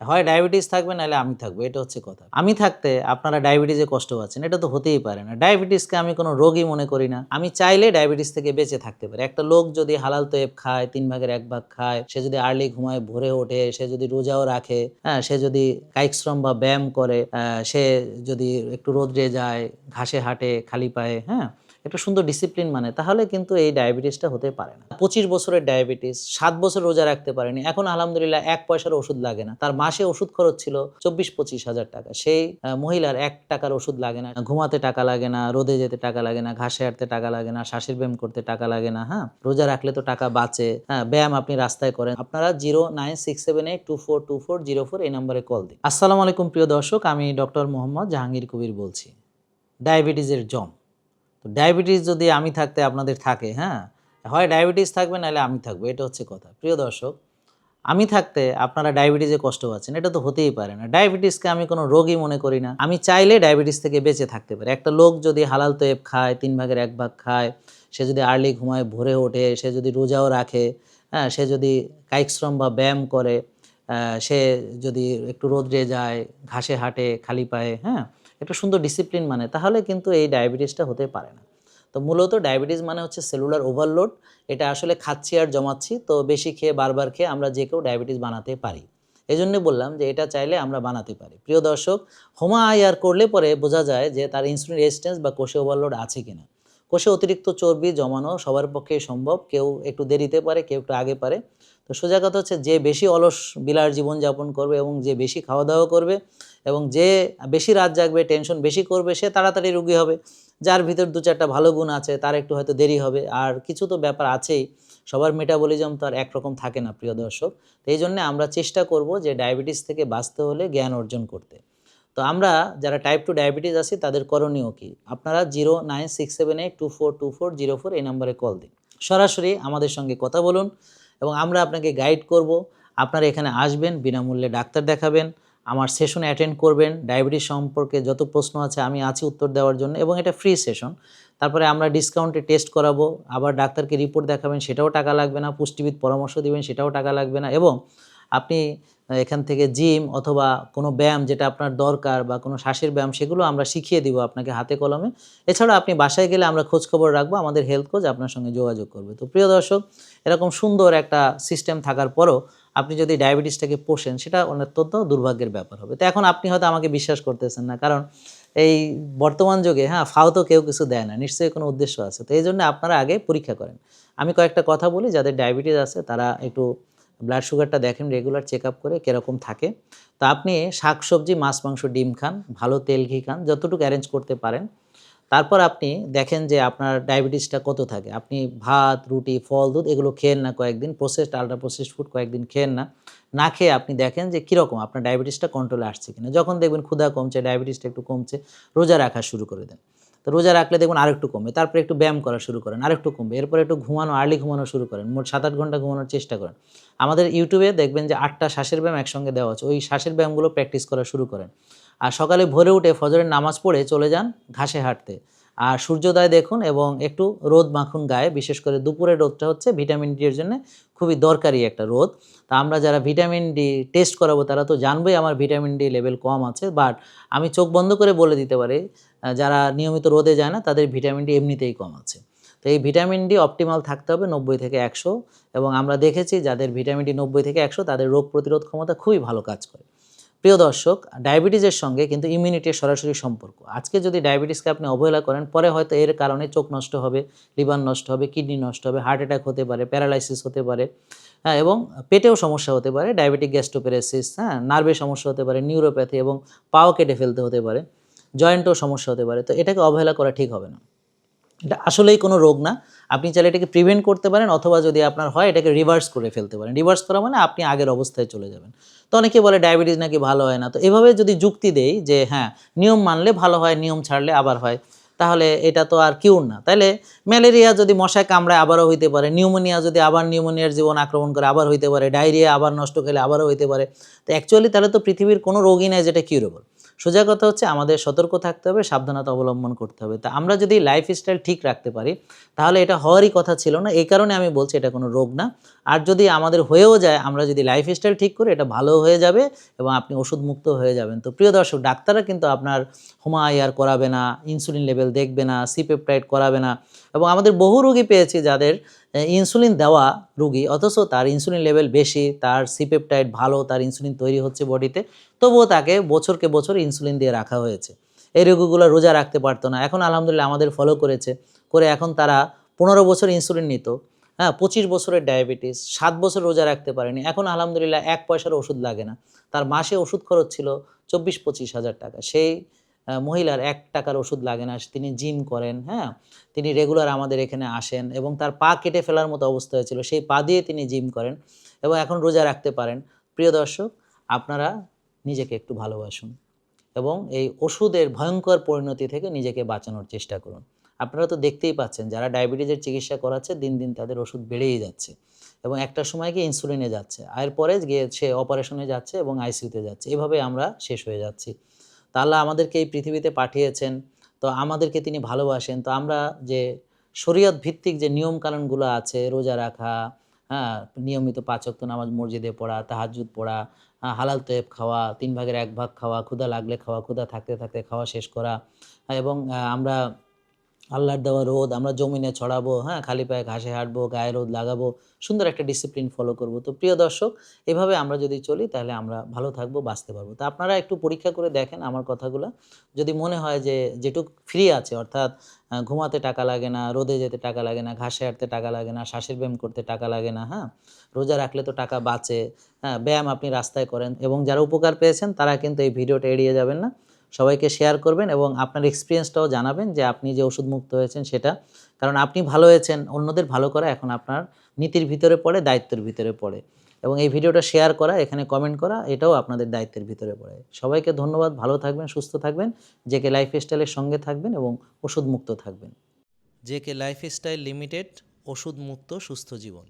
হয় ডায়াবেটিস থাকবে নাহলে আমি থাকবো, এটা হচ্ছে কথা। আমি থাকতে আপনারা ডায়াবেটিসে কষ্ট পাচ্ছেন, এটা তো হতেই পারে না। ডায়াবেটিসকে আমি কোনো রোগই মনে করি না। আমি চাইলে ডায়াবেটিস থেকে বেঁচে থাকতে পারি। একটা লোক যদি হালাল তৈয়ব খায়, ৩ ভাগের ১ ভাগ খায়, সে যদি আর্লি ঘুমায়, ভোরে ওঠে, সে যদি রোজাও রাখে, হ্যাঁ? সে যদি কায়িক শ্রম বা ব্যায়াম করে, সে যদি একটু রোদ্রে যায়, ঘাসে হাঁটে খালি পায়ে, হ্যাঁ? একটা সুন্দর ডিসিপ্লিন মানে, তাহলে কিন্তু এই ডায়াবেটিসটা হতে পারে না। ২৫ বছরের ডায়াবেটিস, ৭ বছর রোজা রাখতে পারেনি। এখন আলহামদুলিল্লাহ ১ পয়সার ওষুধ লাগে না। তার মাসে ওষুধ খরচ ছিল ২৪-২৫ হাজার টাকা। সেই মহিলার ১ টাকার ওষুধ লাগে না। ঘুমাতে টাকা লাগে না, রোদে যেতে টাকা লাগে না, ঘাসে হাঁটতে টাকা লাগে না, শ্বাসের ব্যায়াম করতে টাকা লাগে না, হ্যাঁ? রোজা রাখলে তো টাকা বাঁচে, হ্যাঁ? ব্যায়াম আপনি রাস্তায় করেন। আপনারা 09678242404 এই নম্বরে কল দিন। আসসালামু আলাইকুম প্রিয় দর্শক, আমি ডক্টর মোহাম্মদ জাহাঙ্গীর কবির বলছি। ডায়াবেটিসের জম। তো ডায়াবেটিস যদি আমি থাকতে আপনাদের থাকে, হ্যাঁ? হয় ডায়াবেটিস থাকবে নাহলে আমি থাকবো, এটা হচ্ছে কথা। প্রিয় দর্শক, আমি থাকতে আপনারা ডায়াবেটিসে কষ্ট পাচ্ছেন, এটা তো হতেই পারে না। ডায়াবেটিসকে আমি কোনো রোগই মনে করি না। আমি চাইলে ডায়াবেটিস থেকে বেঁচে থাকতে পারি। একটা লোক যদি হালাল তৈয়ব খায়, ৩ ভাগের ১ ভাগ খায়, সে যদি আর্লি ঘুমায়, ভোরে ওঠে, সে যদি রোজাও রাখে, হ্যাঁ? সে যদি কায়িক শ্রম বা ব্যায়াম করে, সে যদি একটু রোদ্রে যায়, ঘাসে হাঁটে খালি পায়ে, হ্যাঁ? একটা সুন্দর ডিসিপ্লিন মানে, তাহলে কিন্তু এই ডায়াবেটিসটা হতে পারে না। তো মূলত ডায়াবেটিস মানে হচ্ছে সেলুলার ওভারলোড। এটা আসলে খাচ্ছি আর জমাচ্ছি। তো বেশি খেয়ে বারবার খেয়ে আমরা যে কেউ ডায়াবেটিস বানাতে পারি। এজন্য বললাম যে এটা চাইলে আমরা বানাতে পারি। প্রিয় দর্শক, হোমা আইআর করলে পরে বোঝা যায় যে তার ইনসুলিন রেজিস্ট্যান্স বা কোষে ওভারলোড আছে কিনা। কোষে অতিরিক্ত চর্বি জমানো সবার পক্ষেই সম্ভব। কেউ একটু দেরিতে পারে, কেউ একটু আগে পারে। তো সোজা কথা হচ্ছে, যে বেশি অলস বিলার জীবনযাপন করবে এবং যে বেশি খাওয়া-দাওয়া করবে এবং যে বেশি রাত জাগবে, টেনশন বেশি করবে, সে তাড়াতাড়ি রোগী হবে। যার ভিতর ২-৪ টা ভালো গুণ আছে তার একটু হয়তো দেরি হবে। আর কিছু তো ব্যাপার আছেই। সবার মেটাবলিজম তো আর একরকম থাকে না প্রিয় দর্শক। তো এইজন্যে আমরা চেষ্টা করব যে ডায়াবেটিস থেকে বাঁচতে হলে জ্ঞান অর্জন করতে। তো আমরা যারা টাইপ 2 ডায়াবেটিস আছি তাদের করণীয় কি? আপনারা 09678242404 এই নম্বরে কল দিন। সরাসরি আমাদের সঙ্গে কথা বলুন এবং আমরা আপনাকে গাইড করব। আপনারা এখানে আসবেন, বিনামূল্যে ডাক্তার দেখাবেন, আমার সেশনে অ্যাটেন্ড করবেন। ডায়াবেটিস সম্পর্কে যত প্রশ্ন আছে আমি আছি উত্তর দেওয়ার জন্য, এবং এটা ফ্রি সেশন। তারপরে আমরা ডিসকাউন্টে টেস্ট করাবো, আবার ডাক্তারকে রিপোর্ট দেখাবেন, সেটাও টাকা লাগবে না। পুষ্টিবিদ পরামর্শ দিবেন, সেটাও টাকা লাগবে না। এবং আপনি এখান থেকে জিম অথবা কোনো ব্যায়াম যেটা আপনার দরকার বা কোনো শ্বাসের ব্যায়াম, সেগুলো আমরা শিখিয়ে দিব আপনাকে হাতে কলমে। এছাড়া আপনি বাসায় গেলে আমরা খোঁজখবর রাখবো, আমাদের হেলথ কোচ আপনার সঙ্গে যোগাযোগ করবে। তো প্রিয় দর্শক, এরকম সুন্দর একটা সিস্টেম থাকার পরও আপনি যদি ডায়াবেটিসটাকে পোষেন, সেটা অত্যন্ত দুর্ভাগ্যের ব্যাপার হবে। তো এখন আপনি হয়তো আমাকে বিশ্বাস করতেছেন না, কারণ এই বর্তমান যুগে, হ্যাঁ, ফাও তো কেউ কিছু দেয় না, নিশ্চয়ই কোনো উদ্দেশ্য আছে। তো এই জন্য আপনারা আগে পরীক্ষা করেন। আমি কয়েকটা কথা বলি, যাদের ডায়াবেটিস আছে তারা একটু ব্লাড সুগারটা দেখেন রেগুলার চেক আপ করে কীরকম থাকে। তো আপনি শাকসবজি, মাছ, মাংস, ডিম খান, ভালো তেল ঘি খান, যতটুকু অ্যারেঞ্জ করতে পারেন। তারপর আপনি দেখেন যে আপনার ডায়াবেটিসটা কত থাকে। আপনি ভাত, রুটি, ফল, দুধ এগুলো খেয়েন না কয়েকদিন। প্রসেসড, আল্ট্রা প্রসেসড ফুড কয়েকদিন খেয়েন না। না খেয়ে আপনি দেখেন যে কীরকম আপনার ডায়াবেটিসটা কন্ট্রোলে আসছে কিনা। যখন দেখবেন ক্ষুধা কমছে, ডায়াবেটিসটা একটু কমছে, রোজা রাখা শুরু করে দেন। তো রোজা রাখলে দেখবেন আরেকটু কমবে। তারপরে একটু ব্যায়াম করা শুরু করেন, আরেকটু কমবে। এরপরে একটু ঘুমানো, আর্লি ঘুমানো শুরু করেন। মোট ৭-৮ ঘন্টা ঘুমানোর চেষ্টা করেন। আমাদের ইউটিউবে দেখবেন যে ৮ টা শ্বাসের ব্যায়াম একসঙ্গে দেওয়া আছে। ওই শ্বাসের ব্যায়ামগুলো প্র্যাকটিস করা শুরু করেন। আর সকালে ভোরে উঠে ফজরের নামাজ পড়ে চলে যান ঘাসে হাঁটতে। আর সূর্যোদয় দেখুন এবং একটু রোদ মাখুন গায়ে। বিশেষ করে দুপুরের রোদটা হচ্ছে ভিটামিন ডি এর জন্য খুবই দরকারি একটা রোদ। তা আমরা যারা ভিটামিন ডি টেস্ট করাবো তারা তো জানবেই আমার ভিটামিন ডি লেভেল কম আছে। বাট আমি চোখ বন্ধ করে বলে দিতে পারি, যারা নিয়মিত রোদে যায় না তাদের ভিটামিন ডি এমনিতেই কম আছে। তো এই ভিটামিন ডি অপটিমাল থাকতে হবে ৯০ থেকে ১০০, এবং আমরা দেখেছি যাদের ভিটামিন ডি ৯০ থেকে ১০০ তাদের রোগ প্রতিরোধ ক্ষমতা খুবই ভালো কাজ করে। প্রিয় দর্শক, ডায়াবেটিসের সঙ্গে কিন্তু ইমিউনিটির সরাসরি সম্পর্ক। আজকে যদি ডায়াবেটিসকে আপনি অবহেলা করেন, পরে হয়তো এর কারণে চোখ নষ্ট হবে, লিভার নষ্ট হবে, কিডনি নষ্ট হবে, হার্ট অ্যাটাক হতে পারে, প্যারালাইসিস হতে পারে, হ্যাঁ, এবং পেটেও সমস্যা হতে পারে, ডায়াবেটিক গ্যাস্ট্রোপ্যারেসিস, হ্যাঁ, নার্ভের সমস্যা হতে পারে, নিউরোপ্যাথি, এবং পাও কেটে ফেলতে হতে পারে, জয়েন্টেও সমস্যা হতে পারে। তো এটাকে অবহেলা করা ঠিক হবে না। এটা আসলেই কোনো রোগ না। আপনি চাইলে এটাকে প্রিভেন্ট করতে পারেন, অথবা যদি আপনার হয় এটাকে রিভার্স করে ফেলতে পারেন। রিভার্স করা মানে আপনি আগের অবস্থায় চলে যাবেন। তো অনেকে বলে ডায়াবেটিস নাকি ভালো হয় না। তো এভাবে যদি যুক্তি দেই যে হ্যাঁ, নিয়ম মানলে ভালো হয়, নিয়ম ছাড়লে আবার হয়, তাহলে এটা তো আর কিউর না। তাইলে ম্যালেরিয়া যদি মশায় কামড়ায় আবারও হইতে পারে, নিউমোনিয়া যদি আবার নিউমোনিয়ার জীবন আক্রমণ করে আবার হইতে পারে, ডায়রিয়া আবার নষ্ট খেলে আবারও হইতে পারে। তো অ্যাকচুয়ালি তাহলে তো পৃথিবীর কোনো রোগই নাই যেটা কিউরেবল। সোজা কথা হচ্ছে আমাদের সতর্ক থাকতে হবে, সাবধানতা অবলম্বন করতে হবে। তা আমরা যদি লাইফস্টাইল ঠিক রাখতে পারি তাহলে এটা হওয়ারই কথা ছিল না। এই কারণে আমি বলছি এটা কোনো রোগ না। আর যদি আমাদের হয়েও যায়, আমরা যদি লাইফস্টাইল ঠিক করি এটা ভালো হয়ে যাবে এবং আপনি ওষুধমুক্ত হয়ে যাবেন। তো প্রিয় দর্শক, ডাক্তাররা কিন্তু আপনার হোমাআইআর করাবে না, ইনসুলিন লেভেল দেখবে না, সি-পেপটাইড করাবে না। এবং আমাদের বহু রোগী পেয়েছি যাদের ইনসুলিন দেওয়া রোগী, অথচ তার ইনসুলিন লেভেল বেশি, তার সি-পেপটাইড ভালো, তার ইনসুলিন তৈরি হচ্ছে বডিতে, তবুও তাকে বছরকে বছর ইনসুলিন দিয়ে রাখা হয়েছে। এই রোগীগুলো রোজা রাখতে পারতো না, এখন আলহামদুলিল্লাহ আমাদের ফলো করেছে, করে এখন তারা 15 বছর ইনসুলিন নিত, হ্যাঁ, 25 বছরের ডায়াবেটিস, 7 বছর রোজা রাখতে পারেনি, এখন আলহামদুলিল্লাহ 1 পয়সার ওষুধ লাগে না। তার মাসে ওষুধ খরচ ছিল 24-25 হাজার টাকা। সেই মহিলার 1 টাকার ওষুধ লাগে না। তিনি জিম করেন, হ্যাঁ, তিনি রেগুলার আমাদের এখানে আসেন এবং তার পা কেটে ফেলার মতো অবস্থা হয়েছিল, সেই পা দিয়ে তিনি জিম করেন এবং এখন রোজা রাখতে পারেন। প্রিয় দর্শক, আপনারা নিজেকে একটু ভালোবাসুন এবং এই ওষুধের ভয়ঙ্কর পরিণতি থেকে নিজেকে বাঁচানোর চেষ্টা করুন। আপনারা তো দেখতেই পাচ্ছেন যারা ডায়াবেটিসের চিকিৎসা করাচ্ছে দিন দিন তাদের ওষুধ বেড়েই যাচ্ছে এবং একটা সময় গিয়ে ইনসুলিনে যাচ্ছে, এরপরে গিয়ে সে অপারেশনে যাচ্ছে এবং আইসিইউতে যাচ্ছে। এভাবে আমরা শেষ হয়ে যাচ্ছি। তা আল্লাহ আমাদেরকে এই পৃথিবীতে পাঠিয়েছেন, তো আমাদেরকে তিনি ভালোবাসেন। তো আমরা যে শরীয়ত ভিত্তিক যে নিয়মকানুনগুলো আছে, রোজা রাখা, হ্যাঁ, নিয়মিত 5 ওয়াক্ত নামাজ মসজিদে পড়া, তাহাজ্জুদ পড়া, হালাল তৈব খাওয়া, 3 ভাগের 1 ভাগ খাওয়া, ক্ষুধা লাগলে খাওয়া, ক্ষুধা থাকতে থাকতে খাওয়া শেষ করা, এবং আমরা আল্লাহর দেওয়া রোদ আমরা জমিনে ছড়াবো, হ্যাঁ, খালি পায়ে ঘাসে হাঁটবো, গায়ে রোদ লাগাবো, সুন্দর একটা ডিসিপ্লিন ফলো করব। তো প্রিয় দর্শক, এভাবে আমরা যদি চলি তাহলে আমরা ভালো থাকবো, বাঁচতে পারবো। তো আপনারা একটু পরীক্ষা করে দেখেন আমার কথাগুলো। যদি মনে হয় যে যেটুক ফ্রি আছে, অর্থাৎ ঘুমাতে টাকা লাগে না, রোদে যেতে টাকা লাগে না, ঘাসে হাঁটতে টাকা লাগে না, শ্বাসের ব্যায়াম করতে টাকা লাগে না, হ্যাঁ, রোজা রাখলে তো টাকা বাঁচে, হ্যাঁ, ব্যায়াম আপনি রাস্তায় করেন এবং যারা উপকার পেয়েছেন তারা কিন্তু এই ভিডিওটা এড়িয়ে যাবেন না। সবাইকে শেয়ার করবেন এবং আপনার এক্সপিরিয়েন্সটাও জানাবেন যে আপনি যে ওষুধ মুক্ত হয়েছেন সেটা। কারণ আপনি ভালো হয়েছেন, অন্যদের ভালো করা এখন আপনার নীতির ভিতরে পড়ে, দায়িত্বের ভিতরে পড়ে। এবং এই ভিডিওটা শেয়ার করা, এখানে কমেন্ট করা, এটাও আপনাদের দায়িত্বের ভিতরে পড়ে। সবাইকে ধন্যবাদ, ভালো থাকবেন, সুস্থ থাকবেন, জেকে লাইফস্টাইলের সঙ্গে থাকবেন এবং ওষুধ মুক্ত থাকবেন। জেকে লাইফস্টাইল লিমিটেড, ওষুধ মুক্ত সুস্থ জীবন।